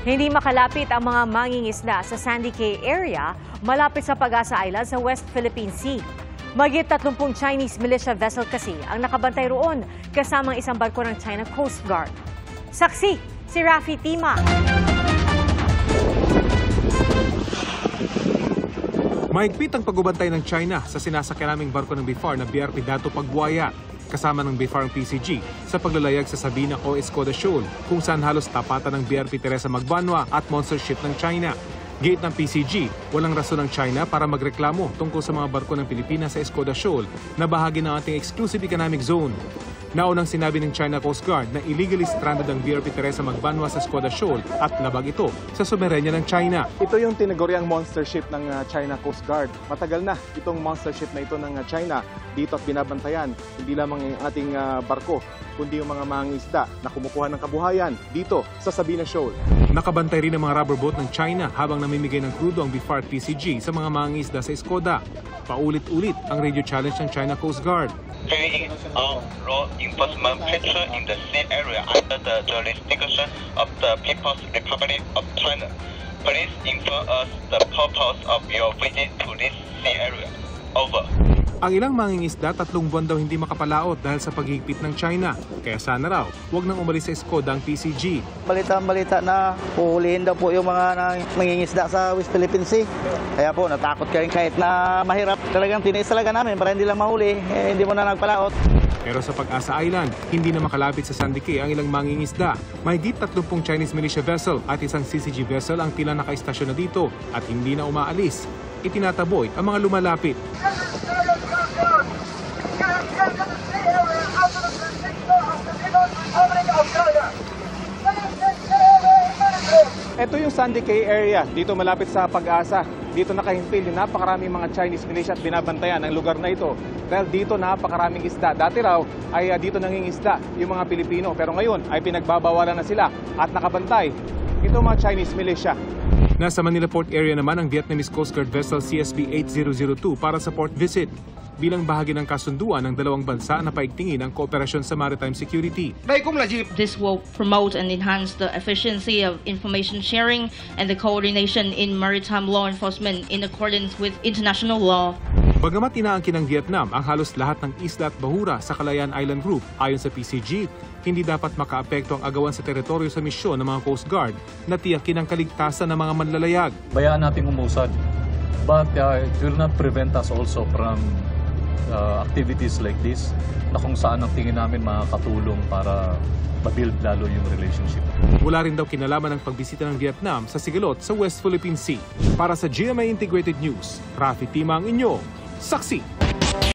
Hindi makalapit ang mga mangingisda sa Sandy Cay area malapit sa Pag-asa Island sa West Philippine Sea. Mahigit 30 Chinese militia vessel kasi ang nakabantay roon kasamang isang barko ng China Coast Guard. Saksi, si Rafi Tima. Mahigpit ang pagbabantay ng China sa sinasakyan naming barko ng BIFAR na BRP Dato Pagbuaya, kasama ng BIFAR PCG sa paglalayag sa Sabina o Escoda Shoal, kung saan halos tapatan ng BRP Teresa Magbanwa at monster ship ng China. Gate ng PCG, walang rason ng China para magreklamo tungkol sa mga barko ng Pilipinas sa Escoda Shoal na bahagi ng ating exclusive economic zone. Naunang sinabi ng China Coast Guard na illegally stranded ang BRP Teresa Magbanwa sa Escoda Shoal at labag ito sa soberenya ng China. Ito yung tinaguriang monster ship ng China Coast Guard. Matagal na itong monster ship na ito ng China dito at binabantayan. Hindi lamang ang ating barko, kundi yung mga mangingisda na kumukuha ng kabuhayan dito sa Sabina Shoal. Nakabantay rin ang mga rubber boat ng China habang namimigay ng crudo ang BIFAR PCG sa mga mangingisda sa Escoda. Paulit-ulit ang radio challenge ng China Coast Guard. Carrying on law enforcement patrol in the sea area under the jurisdiction of the People's Republic of China. Please inform us the purpose of your visit to this sea area. Over. Ang ilang mangingisda 3 buwan daw hindi makapalaot dahil sa paghigpit ng China. Kaya sana raw, huwag nang umalis sa Escoda ang PCG. Balita na puhulihin daw po yung mga mangingisda sa West Philippine Sea. Kaya po natakot ka rin kahit na mahirap. Talagang tiniis talaga namin para hindi lang mahuli, hindi mo na nagpalaot. Pero sa Pag-asa Island, hindi na makalapit sa Sandy Cay ang ilang mangingisda. Mahigit 30 Chinese militia vessel at isang CCG vessel ang tila nakaistasyon na dito at hindi na umaalis. Itinataboy ang mga lumalapit. Ito yung Sandy Cay area, dito malapit sa Pag-asa. Dito nakahimpil yung napakaraming mga Chinese militia at binabantayan ang lugar na ito. Dahil dito napakaraming isda. Dati raw ay dito nangingisda yung mga Pilipino. Pero ngayon ay pinagbabawalan na sila at nakabantay ito mga Chinese militia. Nasa Manila Port area naman ang Vietnamese Coast Guard vessel CSB 8002 para sa port visit. Bilang bahagi ng kasunduan ng dalawang bansa na paigtingin ang kooperasyon sa maritime security. This will promote and enhance the efficiency of information sharing and the coordination in maritime law enforcement in accordance with international law. Bagamat inaangkin ng Vietnam ang halos lahat ng isla at bahura sa Kalayaan Island Group, ayon sa PCG, hindi dapat makaapekto ang agawan sa teritoryo sa misyon ng mga Coast Guard na tiyakin ang kaligtasan ng mga manlalayag. Bayaan nating umusad, but it will not prevent us also from activities like this na kung saan ang tingin namin makakatulong para mabuild lalo yung relationship. Wala rin daw kinalaman ng pagbisita ng Vietnam sa Sigalot sa West Philippine Sea. Para sa GMA Integrated News, Rafi Tima ang inyo, saksi.